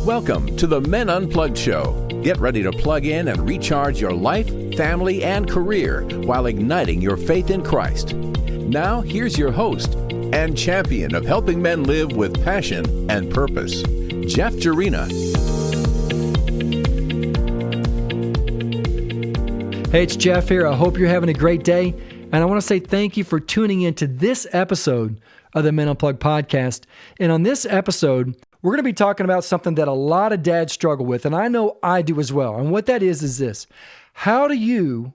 Welcome to the Men Unplugged Show. Get ready to plug in and recharge your life, family, and career while igniting your faith in Christ. Now, here's your host and champion of helping men live with passion and purpose, Jeff Jarina. Hey, it's Jeff here. I hope you're having a great day. And I want to say thank you for tuning in to this episode of the Men Unplugged podcast. And on this episode, we're going to be talking about something that a lot of dads struggle with, and I know I do as well. And what that is this. How do you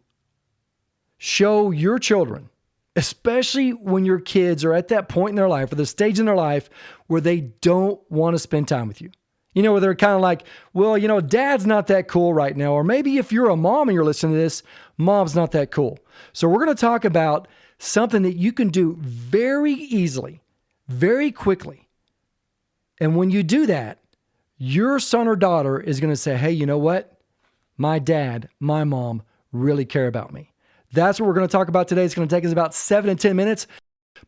show your children, especially when your kids are at that point in their life or the stage in their life where they don't want to spend time with you? You know, where they're kind of like, well, you know, dad's not that cool right now. Or maybe if you're a mom and you're listening to this, mom's not that cool. So we're going to talk about something that you can do very easily, very quickly. And when you do that, your son or daughter is going to say, hey, you know what? My dad, my mom really care about me. That's what we're going to talk about today. It's going to take us about 7 to 10 minutes.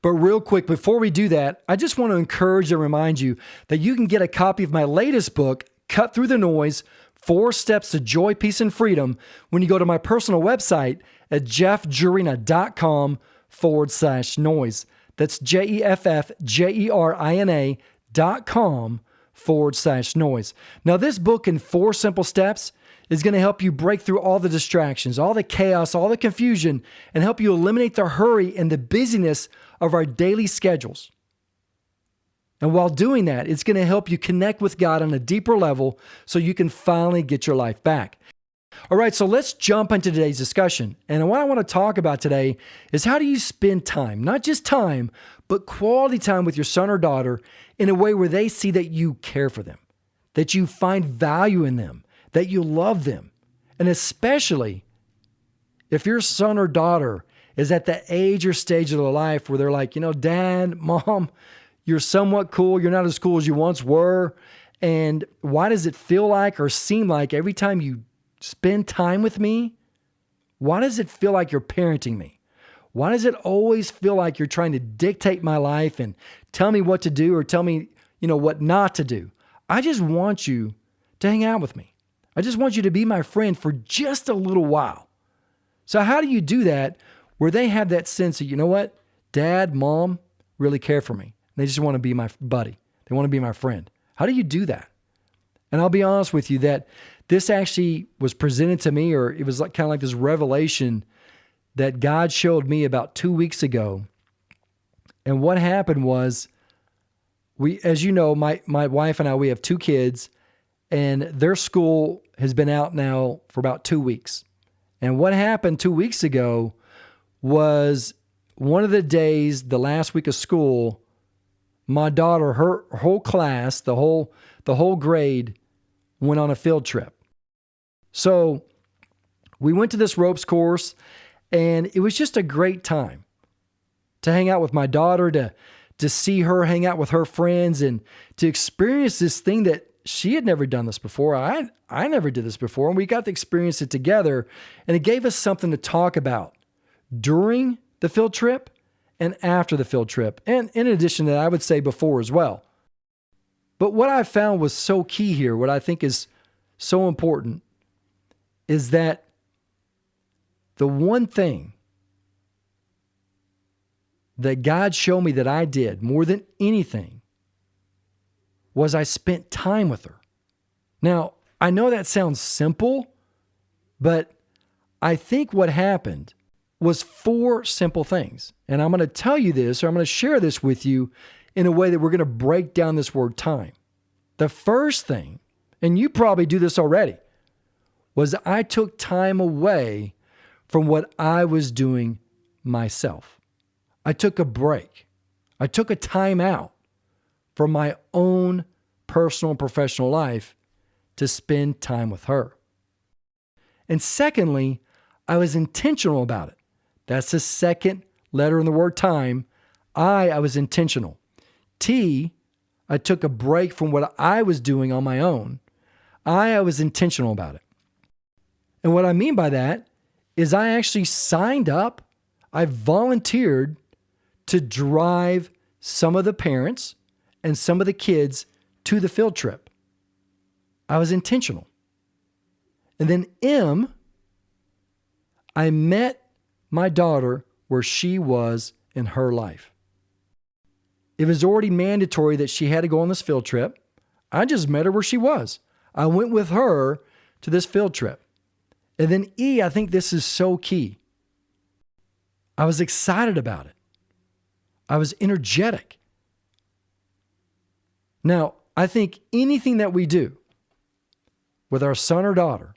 But real quick, before we do that, I just want to encourage and remind you that you can get a copy of my latest book, Cut Through the Noise, 4 Steps to Joy, Peace, and Freedom, when you go to my personal website at jeffjarina.com/noise. That's jeffjarina.com/noise. Now, this book in 4 simple steps is going to help you break through all the distractions, all the chaos, all the confusion, and help you eliminate the hurry and the busyness of our daily schedules. And while doing that, it's going to help you connect with God on a deeper level so you can finally get your life back. All right, so let's jump into today's discussion. And what I want to talk about today is how do you spend time, not just time, but quality time with your son or daughter in a way where they see that you care for them, that you find value in them, that you love them. And especially if your son or daughter is at the age or stage of their life where they're like, you know, dad, mom, you're somewhat cool. You're not as cool as you once were. And why does it feel like or seem like every time you spend time with me, why does it feel like you're parenting me? Why does it always feel like you're trying to dictate my life and tell me what to do or tell me, you know, what not to do? I just want you to hang out with me. I just want you to be my friend for just a little while. So how do you do that where they have that sense of, you know what, dad, mom really care for me. They just want to be my buddy. They want to be my friend. How do you do that? And I'll be honest with you that this actually was presented to me, or it was like kind of like this revelation that God showed me about 2 weeks ago. And what happened was, as you know, my wife and I, we have 2 kids, and their school has been out now for about 2 weeks. And what happened 2 weeks ago was one of the days, the last week of school, my daughter, her whole class, the whole grade went on a field trip. So we went to this ropes course, and it was just a great time to hang out with my daughter, to see her hang out with her friends, and to experience this thing that she had never done this before. I never did this before, and we got to experience it together, and it gave us something to talk about during the field trip and after the field trip, and in addition to that, I would say before as well. But what I found was so key here, what I think is so important, is that the one thing that God showed me that I did more than anything was I spent time with her. Now, I know that sounds simple, but I think what happened was 4 simple things. And I'm going to tell you this, or I'm going to share this with you in a way that we're going to break down this word time. The first thing, and you probably do this already, was I took time away from what I was doing myself. I took a break. I took a time out from my own personal and professional life to spend time with her. And secondly, I was intentional about it. That's the second letter in the word time. I was intentional. T, I took a break from what I was doing on my own. I was intentional about it. And what I mean by that is I actually signed up, I volunteered to drive some of the parents and some of the kids to the field trip. I was intentional. And then M, I met my daughter where she was in her life. It was already mandatory that she had to go on this field trip. I just met her where she was. I went with her to this field trip. And then E, I think this is so key. I was excited about it. I was energetic. Now, I think anything that we do with our son or daughter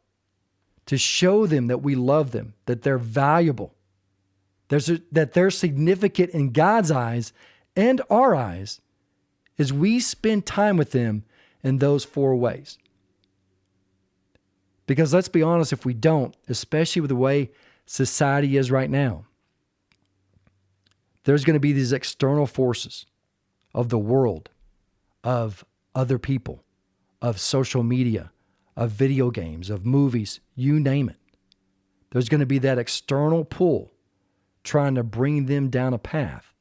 to show them that we love them, that they're valuable, that they're significant in God's eyes and our eyes, is we spend time with them in those 4 ways. Because let's be honest, if we don't, especially with the way society is right now, there's going to be these external forces of the world, of other people, of social media, of video games, of movies, you name it. There's going to be that external pull trying to bring them down a path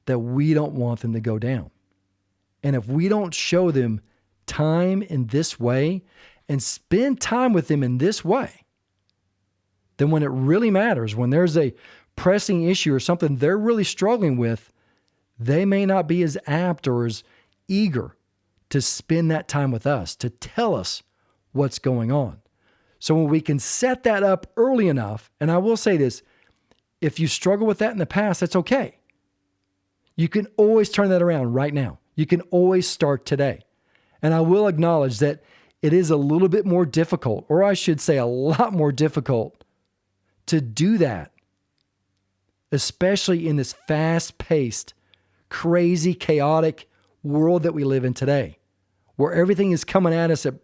that we don't want them to go down. And if we don't show them time in this way and spend time with them in this way, then when it really matters, when there's a pressing issue or something they're really struggling with, they may not be as apt or as eager to spend that time with us, to tell us what's going on. So when we can set that up early enough, and I will say this, if you struggle with that in the past, that's okay. You can always turn that around right now. You can always start today. And I will acknowledge that it is a little bit more difficult, or I should say a lot more difficult, to do that, especially in this fast-paced, crazy, chaotic world that we live in today, where everything is coming at us at,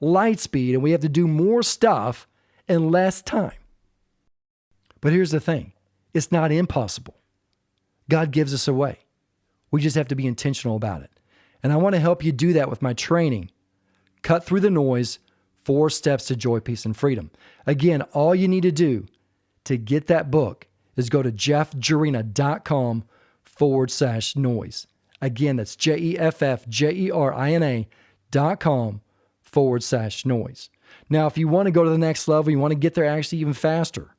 light speed, and we have to do more stuff in less time. But here's the thing. It's not impossible. God gives us a way. We just have to be intentional about it. And I want to help you do that with my training, Cut Through the Noise, 4 Steps to Joy, Peace, and Freedom. Again, all you need to do to get that book is go to jeffjerina.com/noise. Again, that's jeffjerina.com/noise. Now, if you want to go to the next level, you want to get there actually even faster,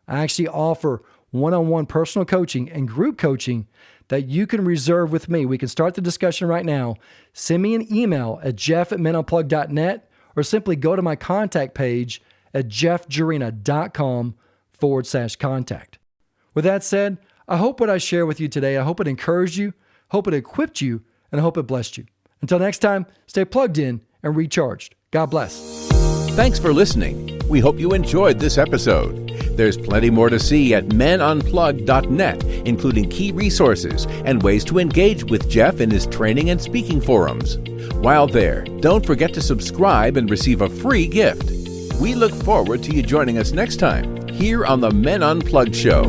I actually offer one-on-one personal coaching and group coaching that you can reserve with me. We can start the discussion right now. Send me an email at jeff@menunplugged.net or simply go to my contact page at jeffjerina.com/contact. With that said, I hope what I share with you today, I hope it encouraged you, hope it equipped you, and I hope it blessed you. Until next time, stay plugged in and recharged. God bless. Thanks for listening. We hope you enjoyed this episode. There's plenty more to see at menunplugged.net, including key resources and ways to engage with Jeff in his training and speaking forums. While there, don't forget to subscribe and receive a free gift. We look forward to you joining us next time here on the Men Unplugged Show.